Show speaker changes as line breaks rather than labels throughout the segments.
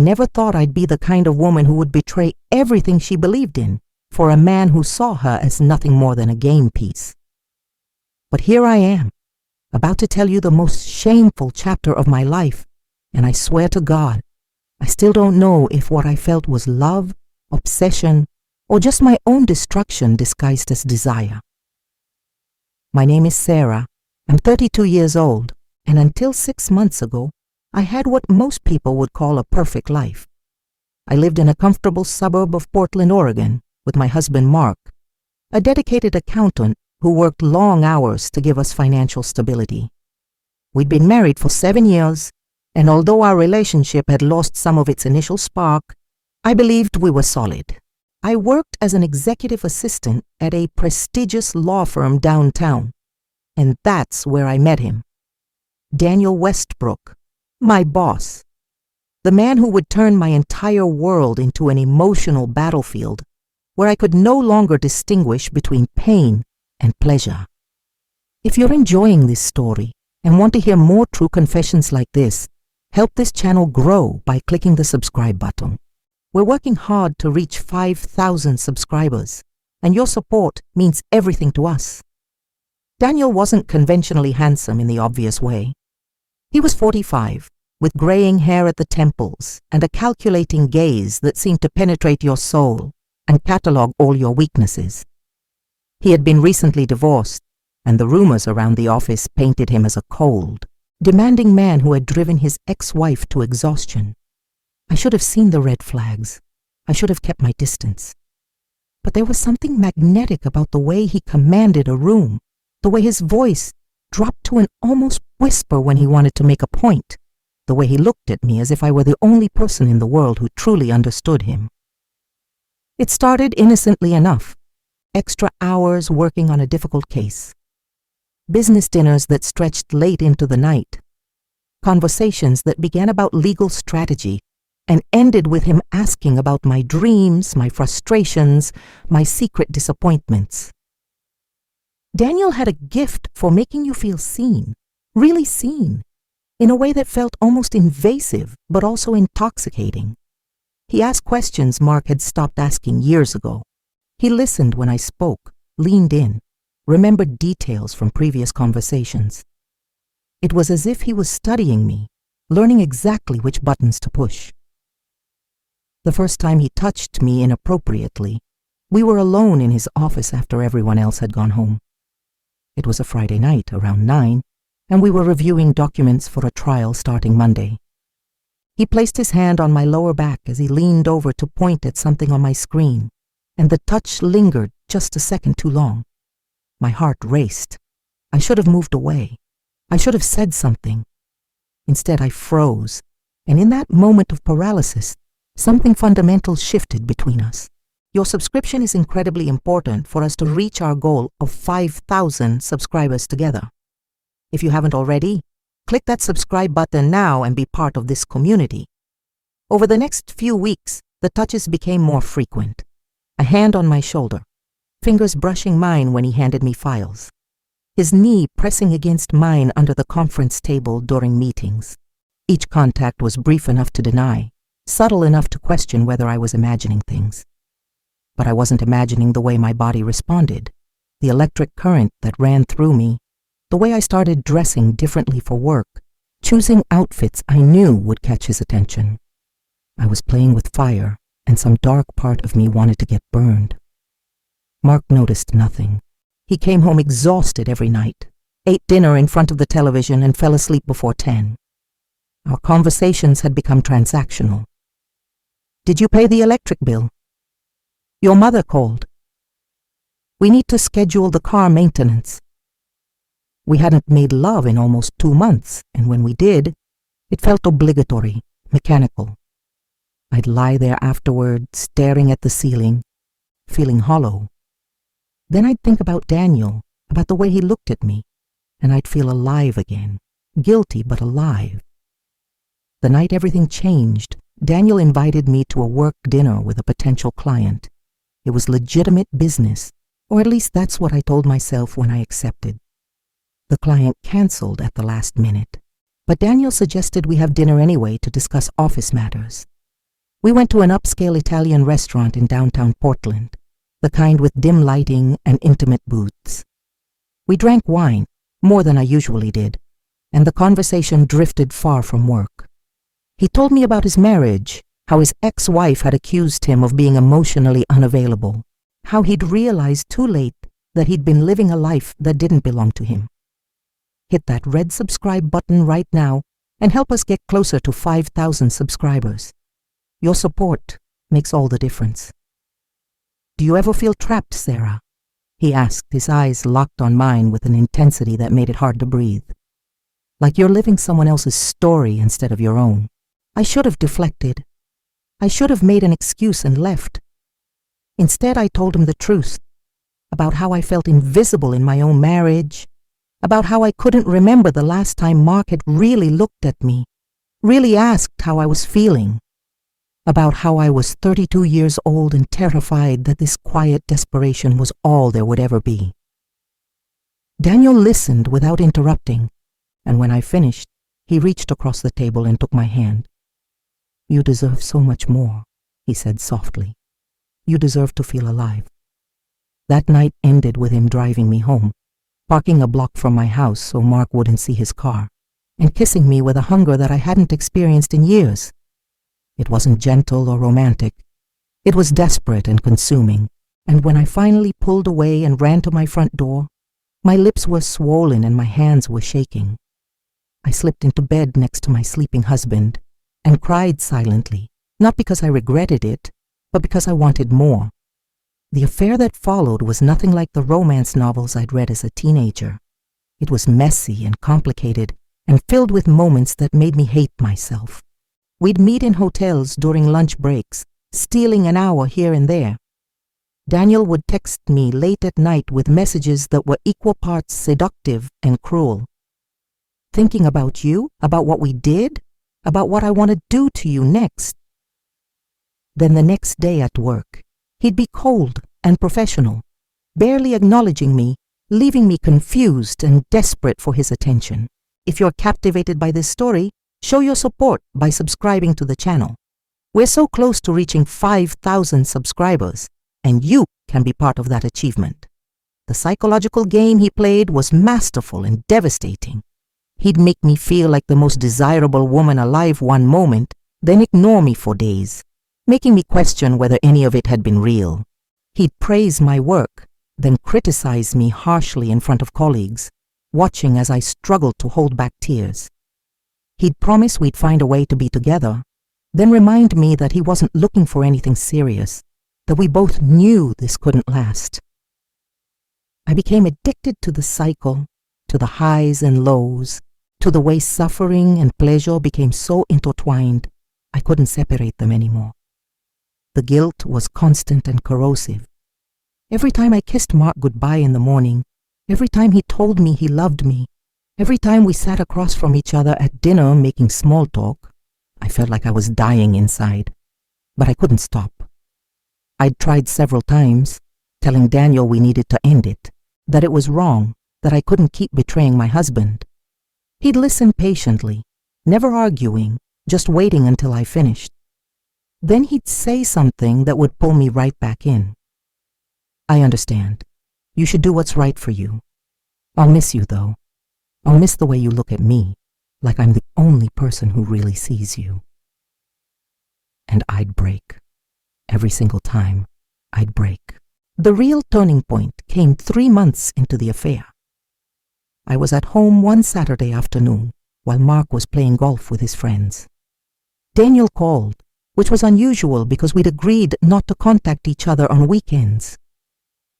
never thought I'd be the kind of woman who would betray everything she believed in for a man who saw her as nothing more than a game piece. But here I am, about to tell you the most shameful chapter of my life, and I swear to God, I still don't know if what I felt was love, obsession, or just my own destruction disguised as desire. My name is Sarah. I'm 32 years old, and until 6 months ago, I had what most people would call a perfect life. I lived in a comfortable suburb of Portland, Oregon, with my husband Mark, a dedicated accountant who worked long hours to give us financial stability. We'd been married for 7 years, and although our relationship had lost some of its initial spark, I believed we were solid. I worked as an executive assistant at a prestigious law firm downtown, and that's where I met him. Daniel Westbrook, my boss, the man who would turn my entire world into an emotional battlefield where I could no longer distinguish between pain and pleasure. If you're enjoying this story and want to hear more true confessions like this, help this channel grow by clicking the subscribe button. We're working hard to reach 5,000 subscribers, and your support means everything to us. Daniel wasn't conventionally handsome in the obvious way. He was 45, with graying hair at the temples and a calculating gaze that seemed to penetrate your soul and catalog all your weaknesses. He had been recently divorced, and the rumors around the office painted him as a cold, demanding man who had driven his ex-wife to exhaustion. I should have seen the red flags. I should have kept my distance. But there was something magnetic about the way he commanded a room, the way his voice dropped to an almost whisper when he wanted to make a point, the way he looked at me as if I were the only person in the world who truly understood him. It started innocently enough, extra hours working on a difficult case, business dinners that stretched late into the night, conversations that began about legal strategy and ended with him asking about my dreams, my frustrations, my secret disappointments. Daniel had a gift for making you feel seen, really seen, in a way that felt almost invasive but also intoxicating. He asked questions Mark had stopped asking years ago. He listened when I spoke, leaned in, remembered details from previous conversations. It was as if he was studying me, learning exactly which buttons to push. The first time he touched me inappropriately, we were alone in his office after everyone else had gone home. It was a Friday night around 9, and we were reviewing documents for a trial starting Monday. He placed his hand on my lower back as he leaned over to point at something on my screen, and the touch lingered just a second too long. My heart raced. I should have moved away. I should have said something. Instead, I froze, and in that moment of paralysis, something fundamental shifted between us. Your subscription is incredibly important for us to reach our goal of 5,000 subscribers together. If you haven't already, click that subscribe button now and be part of this community. Over the next few weeks, the touches became more frequent. A hand on my shoulder, fingers brushing mine when he handed me files, his knee pressing against mine under the conference table during meetings. Each contact was brief enough to deny, subtle enough to question whether I was imagining things. But I wasn't imagining the way my body responded, the electric current that ran through me, the way I started dressing differently for work, choosing outfits I knew would catch his attention. I was playing with fire, and some dark part of me wanted to get burned. Mark noticed nothing. He came home exhausted every night, ate dinner in front of the television, and fell asleep before 10. Our conversations had become transactional. Did you pay the electric bill? Your mother called. We need to schedule the car maintenance. We hadn't made love in almost 2 months, and when we did, it felt obligatory, mechanical. I'd lie there afterward, staring at the ceiling, feeling hollow. Then I'd think about Daniel, about the way he looked at me, and I'd feel alive again, guilty but alive. The night everything changed, Daniel invited me to a work dinner with a potential client. It was legitimate business, or at least that's what I told myself when I accepted. The client canceled at the last minute, but Daniel suggested we have dinner anyway to discuss office matters. We went to an upscale Italian restaurant in downtown Portland, the kind with dim lighting and intimate booths. We drank wine, more than I usually did, and the conversation drifted far from work. He told me about his marriage, how his ex-wife had accused him of being emotionally unavailable, how he'd realized too late that he'd been living a life that didn't belong to him. Hit that red subscribe button right now and help us get closer to 5,000 subscribers. Your support makes all the difference. Do you ever feel trapped, Sarah? He asked, his eyes locked on mine with an intensity that made it hard to breathe. Like you're living someone else's story instead of your own. I should have deflected. I should have made an excuse and left. Instead, I told him the truth about how I felt invisible in my own marriage, about how I couldn't remember the last time Mark had really looked at me, really asked how I was feeling, about how I was 32 years old and terrified that this quiet desperation was all there would ever be. Daniel listened without interrupting, and when I finished, he reached across the table and took my hand. "You deserve so much more," he said softly. "You deserve to feel alive." That night ended with him driving me home, parking a block from my house so Mark wouldn't see his car, and kissing me with a hunger that I hadn't experienced in years. It wasn't gentle or romantic. It was desperate and consuming, and when I finally pulled away and ran to my front door, my lips were swollen and my hands were shaking. I slipped into bed next to my sleeping husband and cried silently, not because I regretted it, but because I wanted more. The affair that followed was nothing like the romance novels I'd read as a teenager. It was messy and complicated and filled with moments that made me hate myself. We'd meet in hotels during lunch breaks, stealing an hour here and there. Daniel would text me late at night with messages that were equal parts seductive and cruel. Thinking about you, about what we did, about what I want to do to you next. Then the next day at work, he'd be cold and professional, barely acknowledging me, leaving me confused and desperate for his attention. If you're captivated by this story, show your support by subscribing to the channel. We're so close to reaching 5,000 subscribers, and you can be part of that achievement. The psychological game he played was masterful and devastating. He'd make me feel like the most desirable woman alive one moment, then ignore me for days, making me question whether any of it had been real. He'd praise my work, then criticize me harshly in front of colleagues, watching as I struggled to hold back tears. He'd promise we'd find a way to be together, then remind me that he wasn't looking for anything serious, that we both knew this couldn't last. I became addicted to the cycle, to the highs and lows, to the way suffering and pleasure became so intertwined, I couldn't separate them anymore. The guilt was constant and corrosive. Every time I kissed Mark goodbye in the morning, every time he told me he loved me, every time we sat across from each other at dinner making small talk, I felt like I was dying inside, but I couldn't stop. I'd tried several times, telling Daniel we needed to end it, that it was wrong, that I couldn't keep betraying my husband. He'd listen patiently, never arguing, just waiting until I finished. Then he'd say something that would pull me right back in. "I understand. You should do what's right for you. I'll miss you, though. I'll miss the way you look at me, like I'm the only person who really sees you." And I'd break. Every single time, I'd break. The real turning point came 3 months into the affair. I was at home one Saturday afternoon while Mark was playing golf with his friends. Daniel called, which was unusual because we'd agreed not to contact each other on weekends.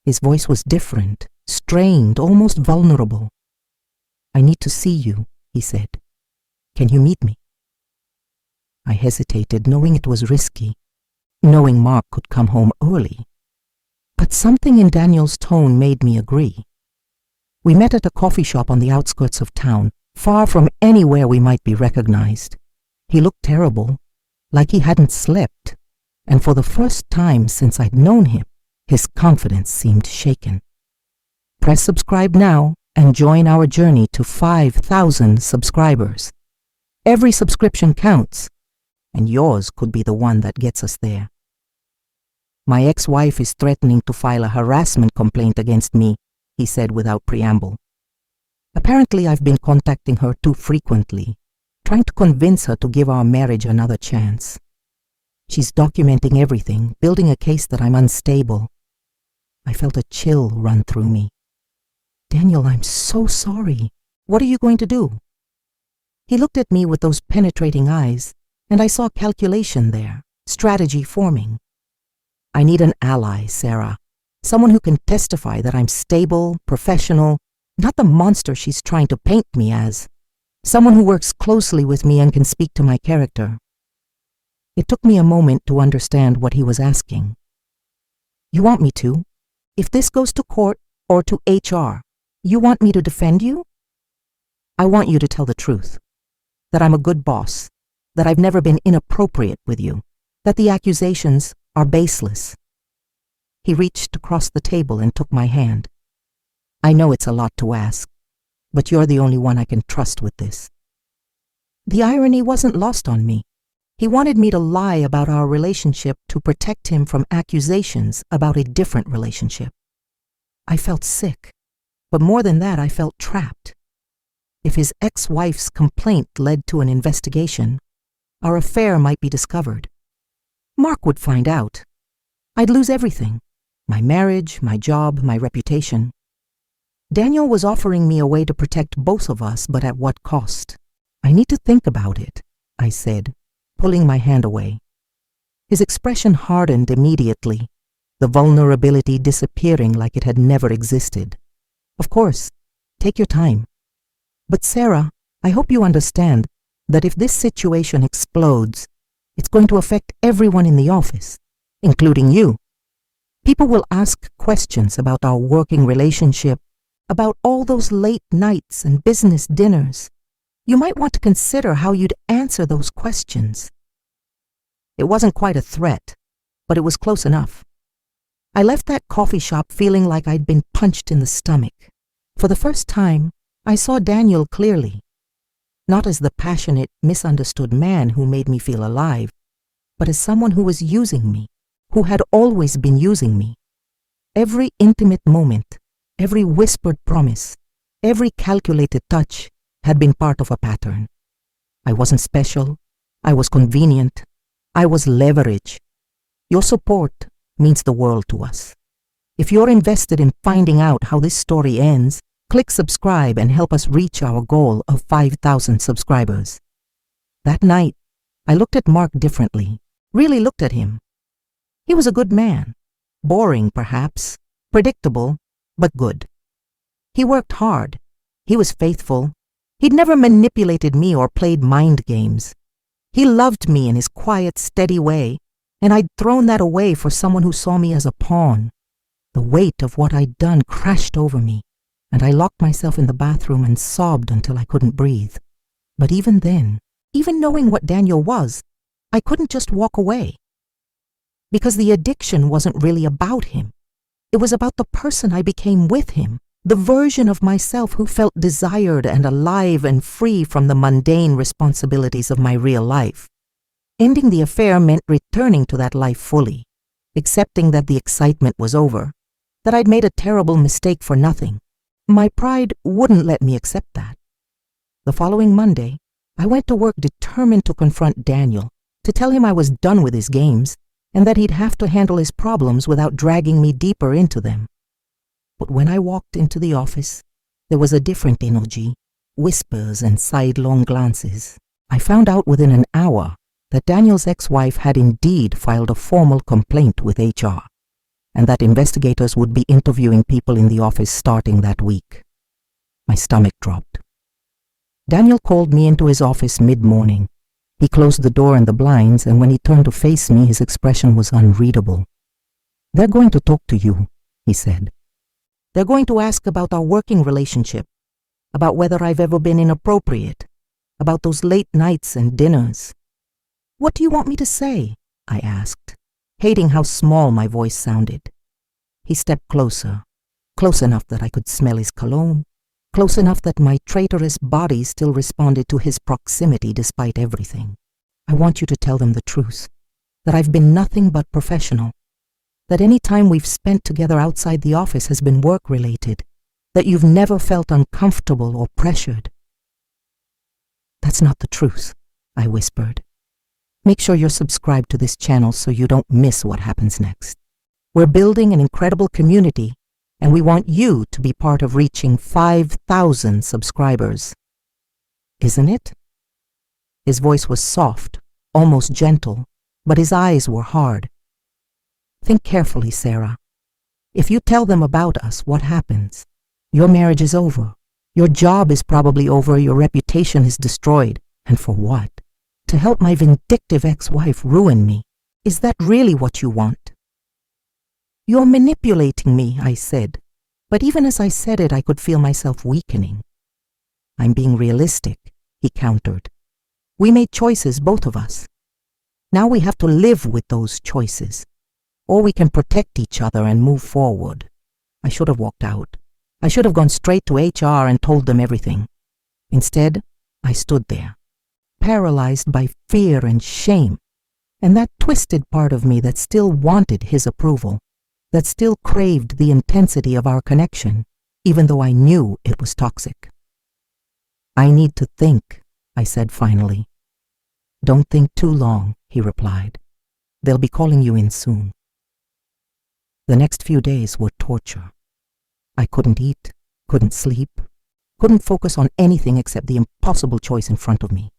His voice was different, strained, almost vulnerable. "I need to see you," he said. "Can you meet me?" I hesitated, knowing it was risky, knowing Mark could come home early. But something in Daniel's tone made me agree. We met at a coffee shop on the outskirts of town, far from anywhere we might be recognized. He looked terrible, like he hadn't slept, and for the first time since I'd known him, his confidence seemed shaken. Press subscribe now and join our journey to 5,000 subscribers. Every subscription counts. and yours could be the one that gets us there. My ex-wife is threatening to file a harassment complaint against me, he said without preamble. Apparently, I've been contacting her too frequently, trying to convince her to give our marriage another chance. She's documenting everything, building a case that I'm unstable. I felt a chill run through me. Daniel, I'm so sorry. What are you going to do? He looked at me with those penetrating eyes, and I saw calculation there, strategy forming. I need an ally, Sarah. Someone who can testify that I'm stable, professional, not the monster she's trying to paint me as. Someone who works closely with me and can speak to my character. It took me a moment to understand what he was asking. You want me to? If this goes to court or to HR, you want me to defend you? I want you to tell the truth. That I'm a good boss. That I've never been inappropriate with you. That the accusations are baseless. He reached across the table and took my hand. I know it's a lot to ask, but you're the only one I can trust with this. The irony wasn't lost on me. He wanted me to lie about our relationship to protect him from accusations about a different relationship. I felt sick, but more than that, I felt trapped. If his ex-wife's complaint led to an investigation, our affair might be discovered. Mark would find out. I'd lose everything. My marriage, my job, my reputation. Daniel was offering me a way to protect both of us, but at what cost? I need to think about it, I said, pulling my hand away. His expression hardened immediately, the vulnerability disappearing like it had never existed. Of course, take your time. But Sarah, I hope you understand that if this situation explodes, it's going to affect everyone in the office, including you. People will ask questions about our working relationship, about all those late nights and business dinners. You might want to consider how you'd answer those questions. It wasn't quite a threat, but it was close enough. I left that coffee shop feeling like I'd been punched in the stomach. For the first time, I saw Daniel clearly. Not as the passionate, misunderstood man who made me feel alive, but as someone who was using me, who had always been using me. Every intimate moment, every whispered promise, every calculated touch had been part of a pattern. I wasn't special. I was convenient. I was leverage. Your support means the world to us. If you're invested in finding out how this story ends, click subscribe and help us reach our goal of 5,000 subscribers. That night, I looked at Mark differently, really looked at him. He was a good man. Boring, perhaps. Predictable, but good. He worked hard. He was faithful. He'd never manipulated me or played mind games. He loved me in his quiet, steady way, and I'd thrown that away for someone who saw me as a pawn. The weight of what I'd done crashed over me, and I locked myself in the bathroom and sobbed until I couldn't breathe. But even then, even knowing what Daniel was, I couldn't just walk away. Because the addiction wasn't really about him. It was about the person I became with him, the version of myself who felt desired and alive and free from the mundane responsibilities of my real life. Ending the affair meant returning to that life fully, accepting that the excitement was over, that I'd made a terrible mistake for nothing. My pride wouldn't let me accept that. The following Monday, I went to work determined to confront Daniel, to tell him I was done with his games, and that he'd have to handle his problems without dragging me deeper into them. But when I walked into the office, there was a different energy, whispers and sidelong glances. I found out within an hour that Daniel's ex-wife had indeed filed a formal complaint with HR, and that investigators would be interviewing people in the office starting that week. My stomach dropped. Daniel called me into his office mid-morning. He closed the door and the blinds, and when he turned to face me, his expression was unreadable. "They're going to talk to you," he said. "They're going to ask about our working relationship, about whether I've ever been inappropriate, about those late nights and dinners." "What do you want me to say?" I asked, hating how small my voice sounded. He stepped closer, close enough that I could smell his cologne, close enough that my traitorous body still responded to his proximity despite everything. I want you to tell them the truth, that I've been nothing but professional, that any time we've spent together outside the office has been work-related, that you've never felt uncomfortable or pressured." "That's not the truth," I whispered. "Make sure you're subscribed to this channel so you don't miss what happens next. We're building an incredible community, and we want you to be part of reaching 5,000 subscribers. Isn't it?" His voice was soft, almost gentle, but his eyes were hard. "Think carefully, Sarah. If you tell them about us, what happens? Your marriage is over. Your job is probably over. Your reputation is destroyed. And for what? To help my vindictive ex-wife ruin me. Is that really what you want?" "You're manipulating me," I said. But even as I said it, I could feel myself weakening. "I'm being realistic," he countered. "We made choices, both of us. Now we have to live with those choices. Or we can protect each other and move forward." I should have walked out. I should have gone straight to HR and told them everything. Instead, I stood there, paralyzed by fear and shame, and that twisted part of me that still wanted his approval, that still craved the intensity of our connection, even though I knew it was toxic. "I need to think," I said finally. "Don't think too long," he replied. "They'll be calling you in soon." The next few days were torture. I couldn't eat, couldn't sleep, couldn't focus on anything except the impossible choice in front of me: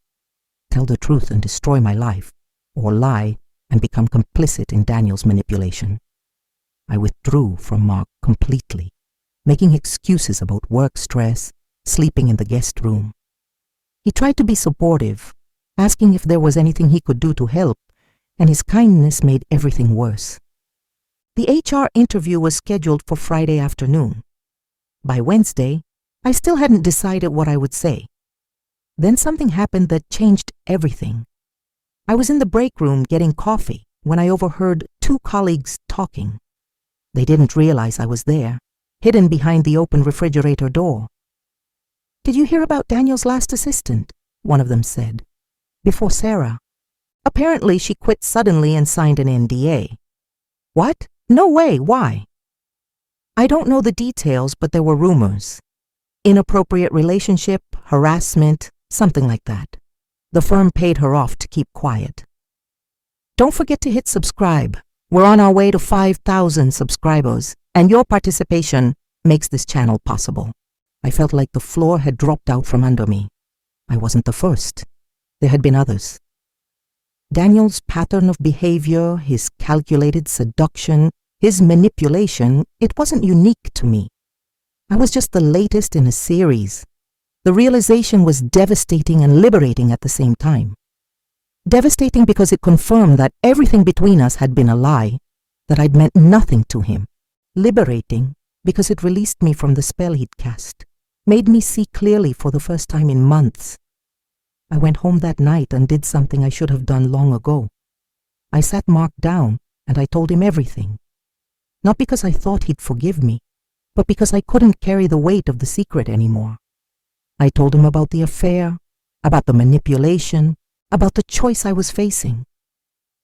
tell the truth and destroy my life, or lie and become complicit in Daniel's manipulation. I withdrew from Mark completely, making excuses about work stress, sleeping in the guest room. He tried to be supportive, asking if there was anything he could do to help, and his kindness made everything worse. The HR interview was scheduled for Friday afternoon. By Wednesday, I still hadn't decided what I would say. Then something happened that changed everything. I was in the break room getting coffee when I overheard two colleagues talking. They didn't realize I was there, hidden behind the open refrigerator door. "Did you hear about Daniel's last assistant?" one of them said. "Before Sarah. Apparently she quit suddenly and signed an NDA." "What? No way, why?" "I don't know the details, but there were rumors. Inappropriate relationship, harassment, something like that. The firm paid her off to keep quiet." Don't forget to hit subscribe. We're on our way to 5,000 subscribers, and your participation makes this channel possible. I felt like the floor had dropped out from under me. I wasn't the first. There had been others. Daniel's pattern of behavior, his calculated seduction, his manipulation, it wasn't unique to me. I was just the latest in a series. The realization was devastating and liberating at the same time. Devastating because it confirmed that everything between us had been a lie, that I'd meant nothing to him. Liberating because it released me from the spell he'd cast, made me see clearly for the first time in months. I went home that night and did something I should have done long ago. I sat Mark down and I told him everything. Not because I thought he'd forgive me, but because I couldn't carry the weight of the secret anymore. I told him about the affair, about the manipulation, about the choice I was facing.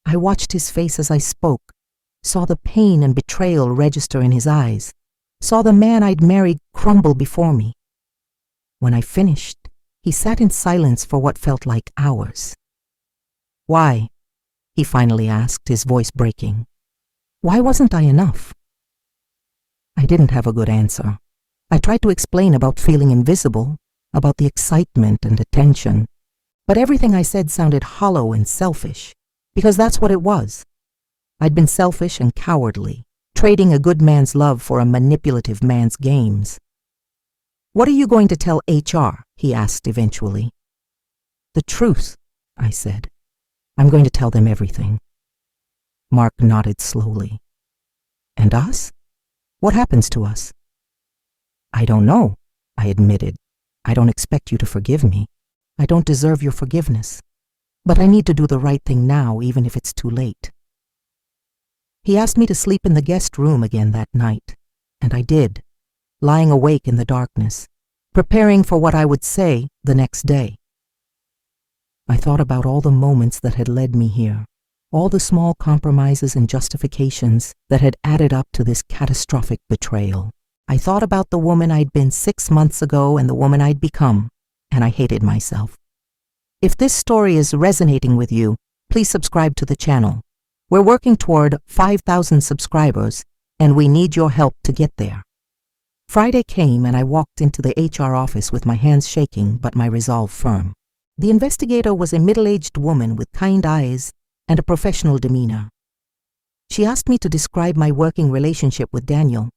I watched his face as I spoke, saw the pain and betrayal register in his eyes, saw the man I'd married crumble before me. When I finished, he sat in silence for what felt like hours. "Why?" he finally asked, his voice breaking. "Why wasn't I enough?" I didn't have a good answer. I tried to explain about feeling invisible, about the excitement and attention, but everything I said sounded hollow and selfish, because that's what it was. I'd been selfish and cowardly, trading a good man's love for a manipulative man's games. "What are you going to tell HR?" he asked eventually. "The truth," I said. "I'm going to tell them everything." Mark nodded slowly. "And us? What happens to us?" "I don't know," I admitted. "I don't expect you to forgive me. I don't deserve your forgiveness. But I need to do the right thing now, even if it's too late." He asked me to sleep in the guest room again that night, and I did, lying awake in the darkness, preparing for what I would say the next day. I thought about all the moments that had led me here, all the small compromises and justifications that had added up to this catastrophic betrayal. I thought about the woman I'd been 6 months ago and the woman I'd become, and I hated myself. If this story is resonating with you, please subscribe to the channel. We're working toward 5,000 subscribers, and we need your help to get there. Friday came and I walked into the HR office with my hands shaking but my resolve firm. The investigator was a middle-aged woman with kind eyes and a professional demeanor. She asked me to describe my working relationship with Daniel,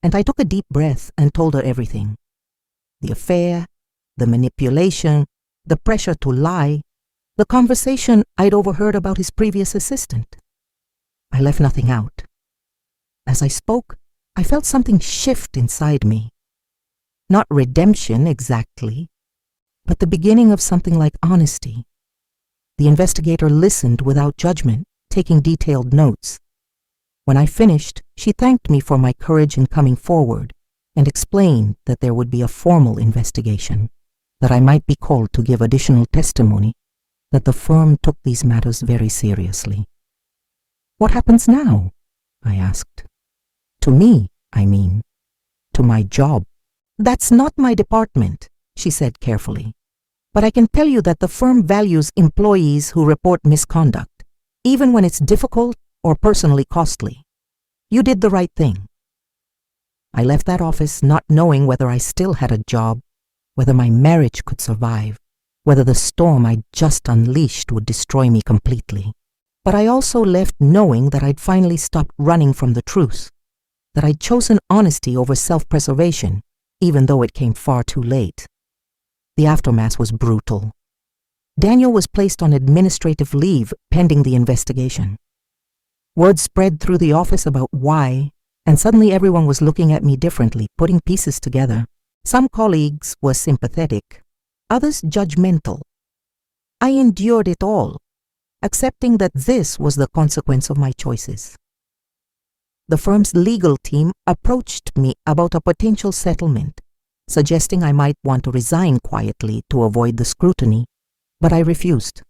and I took a deep breath and told her everything. The affair, the manipulation, the pressure to lie, the conversation I'd overheard about his previous assistant. I left nothing out. As I spoke, I felt something shift inside me. Not redemption exactly, but the beginning of something like honesty. The investigator listened without judgment, taking detailed notes. When I finished, she thanked me for my courage in coming forward and explained that there would be a formal investigation, that I might be called to give additional testimony, that the firm took these matters very seriously. What happens now? I asked. To me, I mean. To my job. That's not my department, she said carefully. But I can tell you that the firm values employees who report misconduct, even when it's difficult or personally costly. You did the right thing. I left that office not knowing whether I still had a job, whether my marriage could survive, whether the storm I'd just unleashed would destroy me completely. But I also left knowing that I'd finally stopped running from the truth, that I'd chosen honesty over self-preservation, even though it came far too late. The aftermath was brutal. Daniel was placed on administrative leave pending the investigation. Word spread through the office about why, and suddenly everyone was looking at me differently, putting pieces together. Some colleagues were sympathetic, others judgmental. I endured it all, accepting that this was the consequence of my choices. The firm's legal team approached me about a potential settlement, suggesting I might want to resign quietly to avoid the scrutiny, but I refused.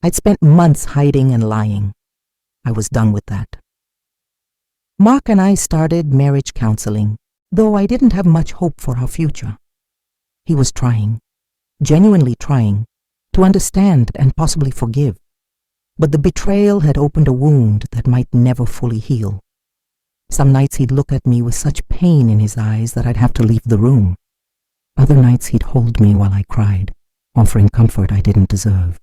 I'd spent months hiding and lying. I was done with that. Mark and I started marriage counseling, though I didn't have much hope for our future. He was trying, genuinely trying, to understand and possibly forgive, but the betrayal had opened a wound that might never fully heal. Some nights he'd look at me with such pain in his eyes that I'd have to leave the room. Other nights he'd hold me while I cried, offering comfort I didn't deserve.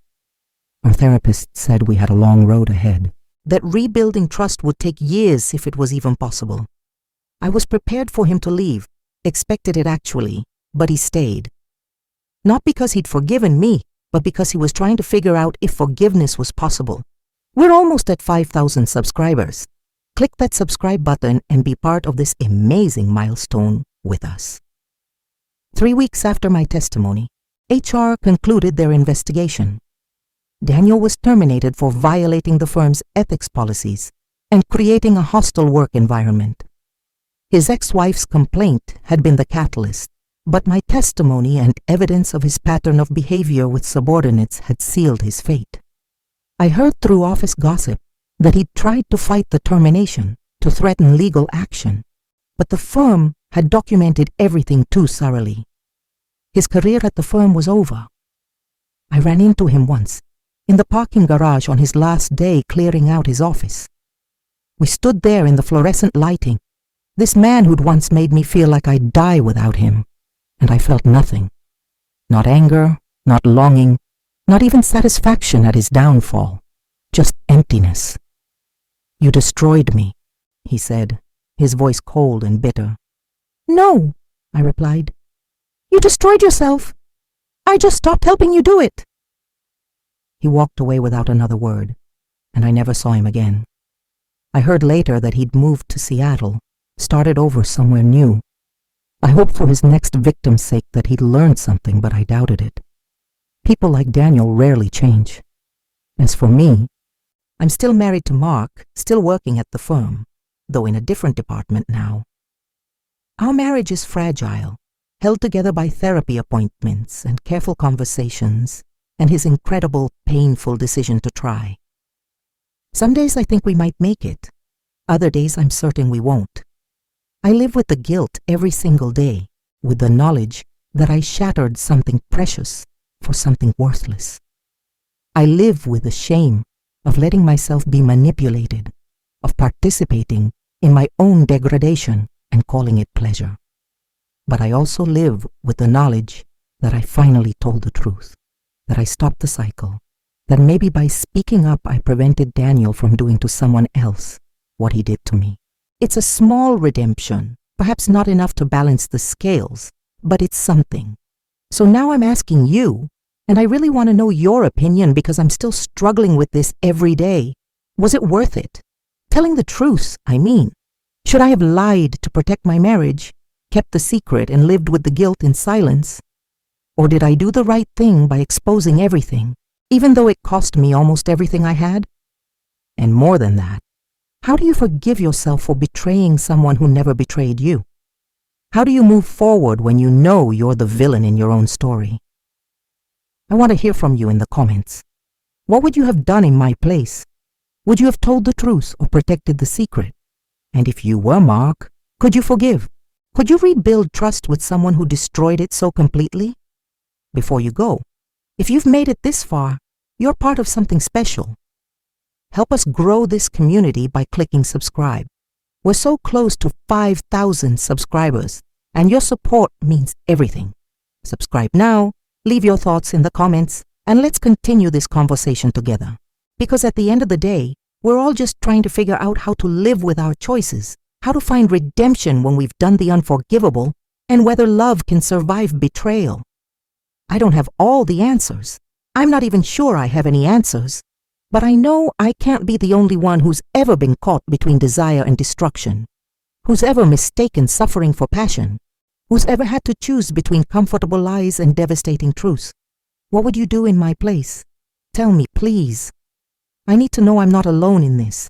Our therapist said we had a long road ahead, that rebuilding trust would take years if it was even possible. I was prepared for him to leave, expected it actually, but he stayed. Not because he'd forgiven me, but because he was trying to figure out if forgiveness was possible. We're almost at 5,000 subscribers. Click that subscribe button and be part of this amazing milestone with us. 3 weeks after my testimony, HR concluded their investigation. Daniel was terminated for violating the firm's ethics policies and creating a hostile work environment. His ex-wife's complaint had been the catalyst, but my testimony and evidence of his pattern of behavior with subordinates had sealed his fate. I heard through office gossip that he'd tried to fight the termination, to threaten legal action, but the firm had documented everything too thoroughly. His career at the firm was over. I ran into him once, in the parking garage on his last day clearing out his office. We stood there in the fluorescent lighting, this man who'd once made me feel like I'd die without him, and I felt nothing. Not anger, not longing, not even satisfaction at his downfall, just emptiness. "You destroyed me," he said, his voice cold and bitter. "No," I replied. "You destroyed yourself. I just stopped helping you do it." He walked away without another word, and I never saw him again. I heard later that he'd moved to Seattle, started over somewhere new. I hoped for his next victim's sake that he'd learned something, but I doubted it. People like Daniel rarely change. As for me, I'm still married to Mark, still working at the firm, though in a different department now. Our marriage is fragile, held together by therapy appointments and careful conversations, and his incredible, painful decision to try. Some days I think we might make it. Other days I'm certain we won't. I live with the guilt every single day, with the knowledge that I shattered something precious for something worthless. I live with the shame of letting myself be manipulated, of participating in my own degradation and calling it pleasure. But I also live with the knowledge that I finally told the truth, that I stopped the cycle, that maybe by speaking up I prevented Daniel from doing to someone else what he did to me. It's a small redemption, perhaps not enough to balance the scales, but it's something. So now I'm asking you, and I really want to know your opinion because I'm still struggling with this every day. Was it worth it? Telling the truth, I mean. Should I have lied to protect my marriage, kept the secret and lived with the guilt in silence? Or did I do the right thing by exposing everything, even though it cost me almost everything I had? And more than that, how do you forgive yourself for betraying someone who never betrayed you? How do you move forward when you know you're the villain in your own story? I want to hear from you in the comments. What would you have done in my place? Would you have told the truth or protected the secret? And if you were Mark, could you forgive? Could you rebuild trust with someone who destroyed it so completely? Before you go, if you've made it this far, you're part of something special. Help us grow this community by clicking subscribe. We're so close to 5,000 subscribers, and your support means everything. Subscribe now, leave your thoughts in the comments, and let's continue this conversation together. Because at the end of the day, we're all just trying to figure out how to live with our choices, how to find redemption when we've done the unforgivable, and whether love can survive betrayal. I don't have all the answers. I'm not even sure I have any answers. But I know I can't be the only one who's ever been caught between desire and destruction, who's ever mistaken suffering for passion, who's ever had to choose between comfortable lies and devastating truths. What would you do in my place? Tell me, please. I need to know I'm not alone in this.